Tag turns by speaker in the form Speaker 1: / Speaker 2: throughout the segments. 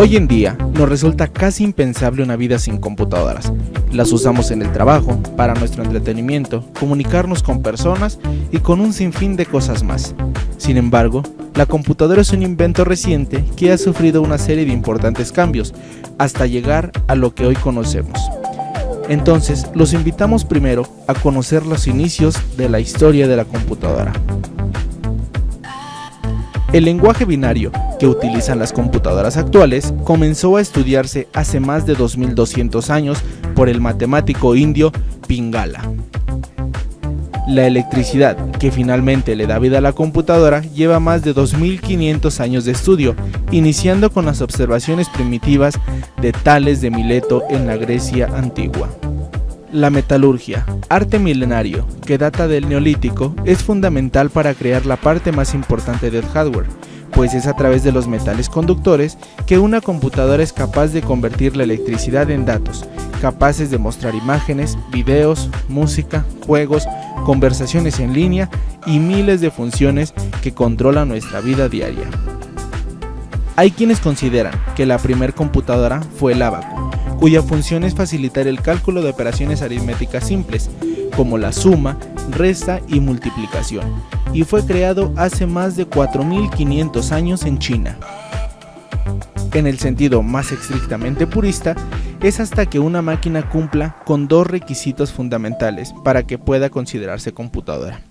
Speaker 1: Hoy en día nos resulta casi impensable una vida sin computadoras. Las usamos en el trabajo, para nuestro entretenimiento, comunicarnos con personas y con un sinfín de cosas más. Sin embargo, la computadora es un invento reciente que ha sufrido una serie de importantes cambios hasta llegar a lo que hoy conocemos. Entonces, los invitamos primero a conocer los inicios de la historia de la computadora. El lenguaje binario que utilizan las computadoras actuales comenzó a estudiarse hace más de 2200 años por el matemático indio Pingala. La electricidad, que finalmente le da vida a la computadora, lleva más de 2500 años de estudio, iniciando con las observaciones primitivas de Tales de Mileto en la Grecia antigua. La metalurgia, arte milenario que data del Neolítico, es fundamental para crear la parte más importante del hardware, pues es a través de los metales conductores que una computadora es capaz de convertir la electricidad en datos, capaces de mostrar imágenes, videos, música, juegos, conversaciones en línea y miles de funciones que controlan nuestra vida diaria. Hay quienes consideran que la primer computadora fue el ábaco, cuya función es facilitar el cálculo de operaciones aritméticas simples, como la suma, resta y multiplicación, y fue creado hace más de 4500 años en China. En el sentido más estrictamente purista, es hasta que una máquina cumpla con dos requisitos fundamentales para que pueda considerarse computadora.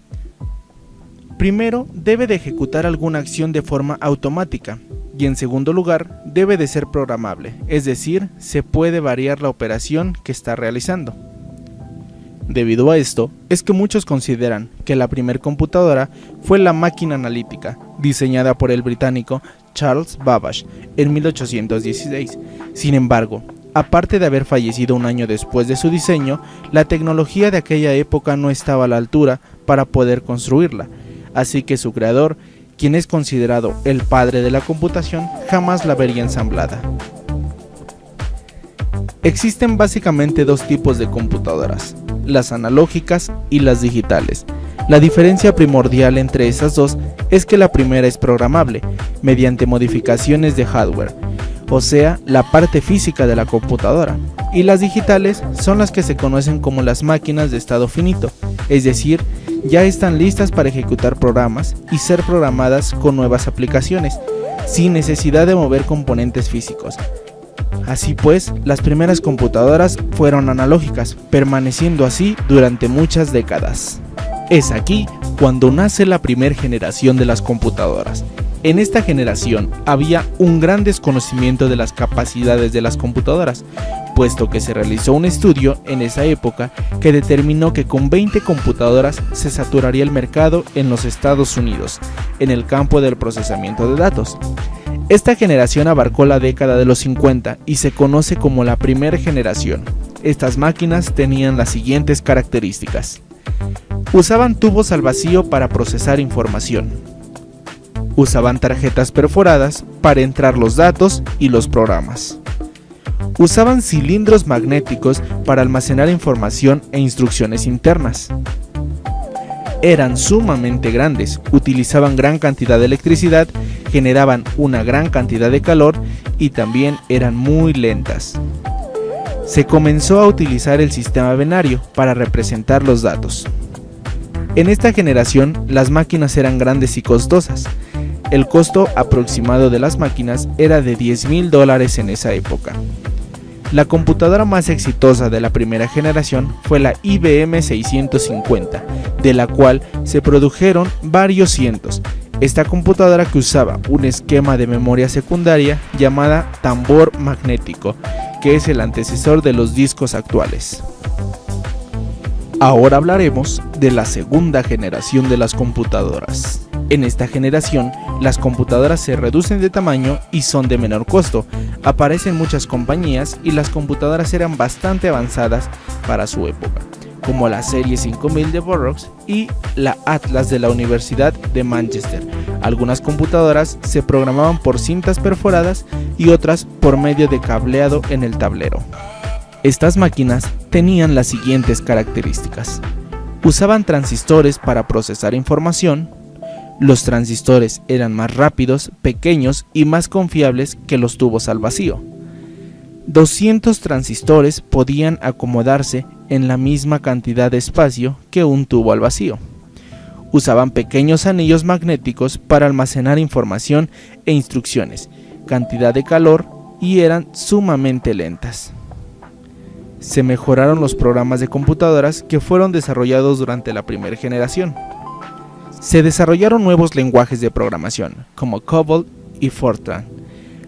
Speaker 1: Primero, debe de ejecutar alguna acción de forma automática, y en segundo lugar, debe de ser programable, es decir, se puede variar la operación que está realizando. Debido a esto, es que muchos consideran que la primer computadora fue la máquina analítica, diseñada por el británico Charles Babbage en 1816. Sin embargo, aparte de haber fallecido un año después de su diseño, la tecnología de aquella época no estaba a la altura para poder construirla, así que su creador, quien es considerado el padre de la computación, jamás la vería ensamblada. Existen básicamente dos tipos de computadoras, las analógicas y las digitales. La diferencia primordial entre esas dos es que la primera es programable, mediante modificaciones de hardware, o sea, la parte física de la computadora, y las digitales son las que se conocen como las máquinas de estado finito, es decir, ya están listas para ejecutar programas y ser programadas con nuevas aplicaciones, sin necesidad de mover componentes físicos. Así pues, las primeras computadoras fueron analógicas, permaneciendo así durante muchas décadas. Es aquí cuando nace la primera generación de las computadoras. En esta generación había un gran desconocimiento de las capacidades de las computadoras, puesto que se realizó un estudio en esa época que determinó que con 20 computadoras se saturaría el mercado en los Estados Unidos, en el campo del procesamiento de datos. Esta generación abarcó la década de los 50 y se conoce como la primera generación. Estas máquinas tenían las siguientes características. Usaban tubos al vacío para procesar información. Usaban tarjetas perforadas para entrar los datos y los programas. Usaban cilindros magnéticos para almacenar información e instrucciones internas. Eran sumamente grandes, utilizaban gran cantidad de electricidad, generaban una gran cantidad de calor y también eran muy lentas. Se comenzó a utilizar el sistema binario para representar los datos. En esta generación, las máquinas eran grandes y costosas. El costo aproximado de las máquinas era de $10,000 en esa época. La computadora más exitosa de la primera generación fue la IBM 650, de la cual se produjeron varios cientos. Esta computadora que usaba un esquema de memoria secundaria llamada tambor magnético, que es el antecesor de los discos actuales. Ahora hablaremos de la segunda generación de las computadoras. En esta generación, las computadoras se reducen de tamaño y son de menor costo. Aparecen muchas compañías y las computadoras eran bastante avanzadas para su época, como la serie 5000 de Burroughs y la Atlas de la Universidad de Manchester. Algunas computadoras se programaban por cintas perforadas y otras por medio de cableado en el tablero. Estas máquinas tenían las siguientes características. Usaban transistores para procesar información, Los transistores eran más rápidos, pequeños y más confiables que los tubos al vacío. 200 transistores podían acomodarse en la misma cantidad de espacio que un tubo al vacío. Usaban pequeños anillos magnéticos para almacenar información e instrucciones, cantidad de calor, y eran sumamente lentas. Se mejoraron los programas de computadoras que fueron desarrollados durante la primera generación. Se desarrollaron nuevos lenguajes de programación, como COBOL y Fortran,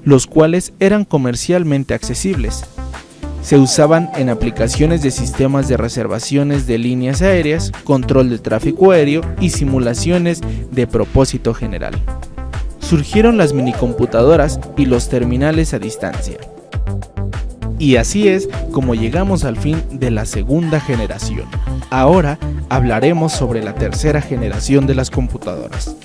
Speaker 1: los cuales eran comercialmente accesibles. Se usaban en aplicaciones de sistemas de reservaciones de líneas aéreas, control del tráfico aéreo y simulaciones de propósito general. Surgieron las minicomputadoras y los terminales a distancia. Y así es como llegamos al fin de la segunda generación. Ahora hablaremos sobre la tercera generación de las computadoras.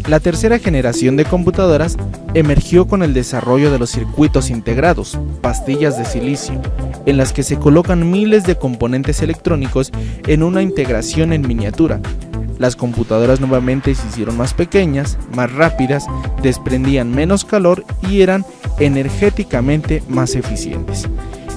Speaker 1: La tercera generación de computadoras emergió con el desarrollo de los circuitos integrados, pastillas de silicio, en las que se colocan miles de componentes electrónicos en una integración en miniatura. Las computadoras nuevamente se hicieron más pequeñas, más rápidas, desprendían menos calor y eran energéticamente más eficientes.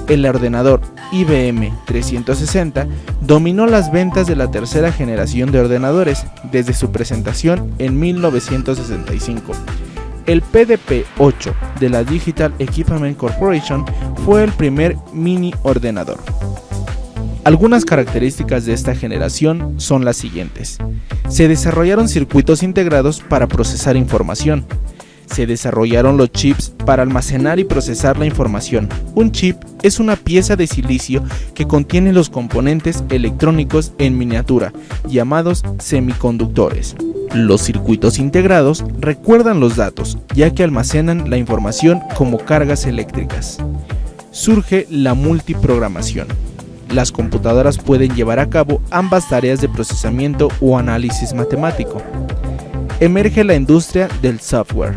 Speaker 1: El ordenador IBM 360 dominó las ventas de la tercera generación de ordenadores desde su presentación en 1965. El PDP-8 de la Digital Equipment Corporation fue el primer mini ordenador. Algunas características de esta generación son las siguientes. Se desarrollaron circuitos integrados para procesar información. Se desarrollaron los chips para almacenar y procesar la información. Un chip es una pieza de silicio que contiene los componentes electrónicos en miniatura, llamados semiconductores. Los circuitos integrados recuerdan los datos, ya que almacenan la información como cargas eléctricas. Surge la multiprogramación. Las computadoras pueden llevar a cabo ambas tareas de procesamiento o análisis matemático. Emerge la industria del software.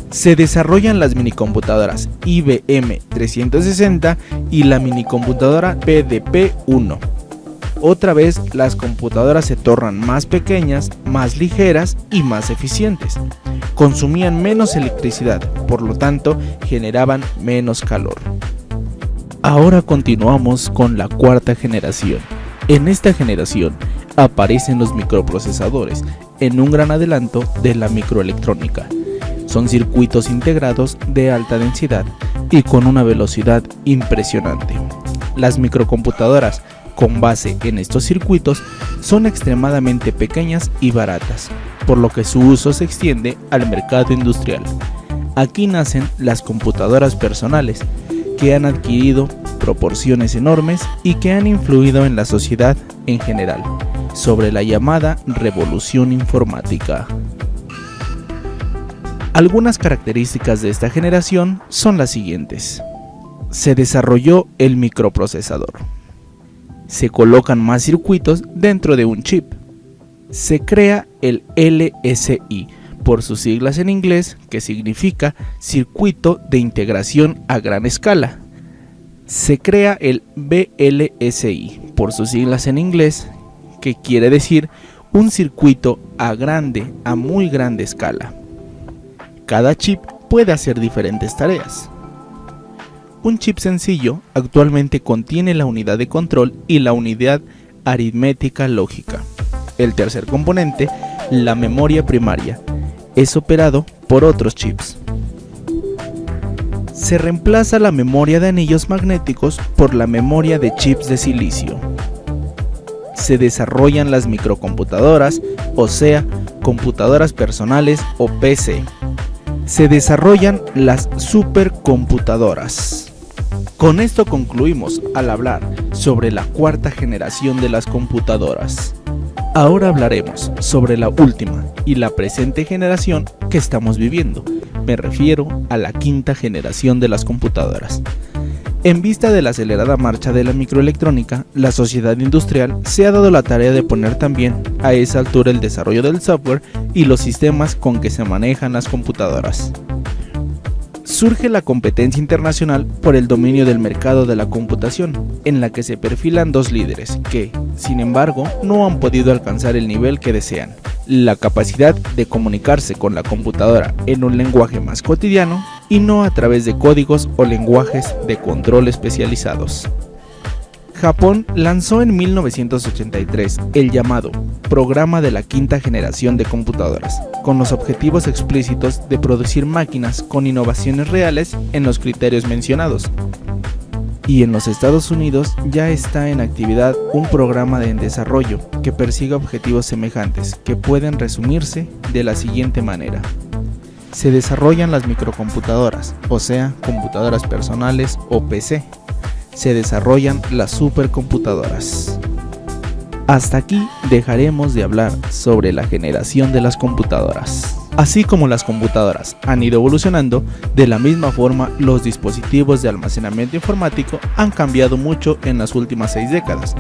Speaker 1: Se desarrollan las minicomputadoras IBM 360 y la minicomputadora PDP-1. Otra vez, las computadoras se tornan más pequeñas, más ligeras y más eficientes. Consumían menos electricidad, por lo tanto, generaban menos calor. Ahora continuamos con la cuarta generación. En esta generación aparecen los microprocesadores, en un gran adelanto de la microelectrónica. Son circuitos integrados de alta densidad y con una velocidad impresionante. Las microcomputadoras con base en estos circuitos son extremadamente pequeñas y baratas, por lo que su uso se extiende al mercado industrial. Aquí nacen las computadoras personales, que han adquirido proporciones enormes y que han influido en la sociedad en general, sobre la llamada revolución informática. Algunas características de esta generación son las siguientes. Se desarrolló el microprocesador. Se colocan más circuitos dentro de un chip. Se crea el LSI, por sus siglas en inglés, que significa Circuito de Integración a Gran Escala. Se crea el VLSI, por sus siglas en inglés, que quiere decir un circuito a muy grande escala. Cada chip puede hacer diferentes tareas. Un chip sencillo actualmente contiene la unidad de control y la unidad aritmética lógica. El tercer componente, la memoria primaria, es operado por otros chips. Se reemplaza la memoria de anillos magnéticos por la memoria de chips de silicio. Se desarrollan las microcomputadoras, o sea, computadoras personales o PC. Se desarrollan las supercomputadoras. Con esto concluimos al hablar sobre la cuarta generación de las computadoras. Ahora hablaremos sobre la última y la presente generación que estamos viviendo. Me refiero a la quinta generación de las computadoras. En vista de la acelerada marcha de la microelectrónica, la sociedad industrial se ha dado la tarea de poner también a esa altura el desarrollo del software y los sistemas con que se manejan las computadoras. Surge la competencia internacional por el dominio del mercado de la computación, en la que se perfilan dos líderes que, sin embargo, no han podido alcanzar el nivel que desean: la capacidad de comunicarse con la computadora en un lenguaje más cotidiano y no a través de códigos o lenguajes de control especializados. Japón lanzó en 1983 el llamado Programa de la Quinta Generación de Computadoras, con los objetivos explícitos de producir máquinas con innovaciones reales en los criterios mencionados. Y en los Estados Unidos ya está en actividad un programa en desarrollo que persigue objetivos semejantes, que pueden resumirse de la siguiente manera. Se desarrollan las microcomputadoras, o sea, computadoras personales o PC. Se desarrollan las supercomputadoras. Hasta aquí dejaremos de hablar sobre la generación de las computadoras. Así como las computadoras han ido evolucionando, de la misma forma los dispositivos de almacenamiento informático han cambiado mucho en las últimas 6 décadas.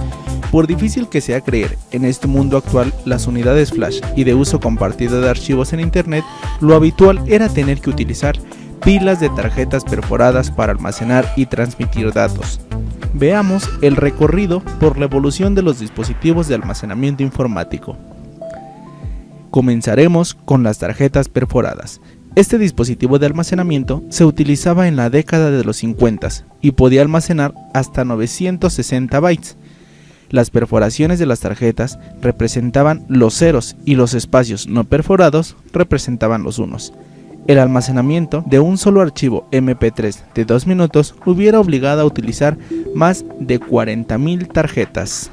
Speaker 1: Por difícil que sea creer, en este mundo actual las unidades flash y de uso compartido de archivos en internet, lo habitual era tener que utilizar pilas de tarjetas perforadas para almacenar y transmitir datos. Veamos el recorrido por la evolución de los dispositivos de almacenamiento informático. Comenzaremos con las tarjetas perforadas. Este dispositivo de almacenamiento se utilizaba en la década de los 50 y podía almacenar hasta 960 bytes. Las perforaciones de las tarjetas representaban los ceros y los espacios no perforados representaban los unos. El almacenamiento de un solo archivo MP3 de 2 minutos hubiera obligado a utilizar más de 40.000 tarjetas.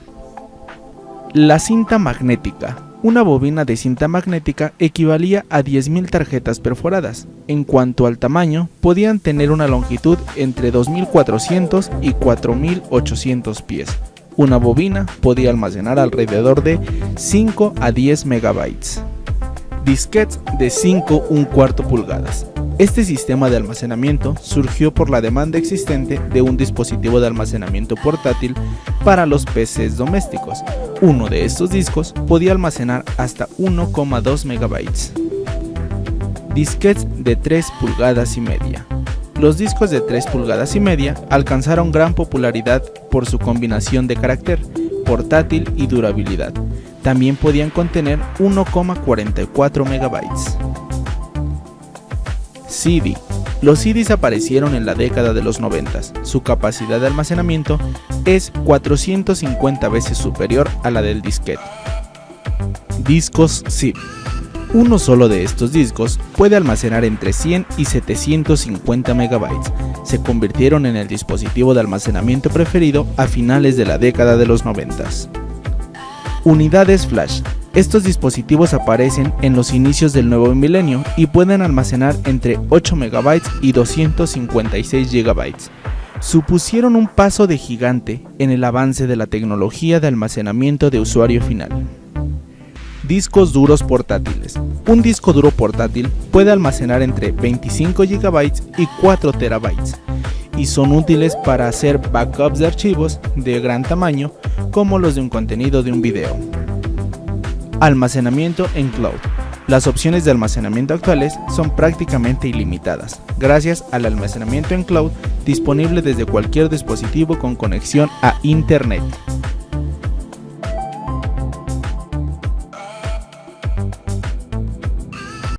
Speaker 1: La cinta magnética. Una bobina de cinta magnética equivalía a 10.000 tarjetas perforadas. En cuanto al tamaño, podían tener una longitud entre 2.400 y 4.800 pies. Una bobina podía almacenar alrededor de 5 a 10 megabytes. Disquetes de 5¼ pulgadas. Este sistema de almacenamiento surgió por la demanda existente de un dispositivo de almacenamiento portátil para los PCs domésticos. Uno de estos discos podía almacenar hasta 1,2 megabytes. Disquetes de 3 pulgadas y media. Los discos de 3 pulgadas y media alcanzaron gran popularidad por su combinación de carácter, portátil y durabilidad. También podían contener 1,44 megabytes. CD. Los CDs aparecieron en la década de los 90. Su capacidad de almacenamiento es 450 veces superior a la del disquete. Discos zip. Uno solo de estos discos puede almacenar entre 100 y 750 megabytes. Se convirtieron en el dispositivo de almacenamiento preferido a finales de la década de los 90. Unidades flash. Estos dispositivos aparecen en los inicios del nuevo milenio y pueden almacenar entre 8 MB y 256 GB. Supusieron un paso de gigante en el avance de la tecnología de almacenamiento de usuario final. Discos duros portátiles. Un disco duro portátil puede almacenar entre 25 GB y 4 TB y son útiles para hacer backups de archivos de gran tamaño como los de un contenido de un video. Almacenamiento en cloud. Las opciones de almacenamiento actuales son prácticamente ilimitadas, gracias al almacenamiento en cloud disponible desde cualquier dispositivo con conexión a Internet.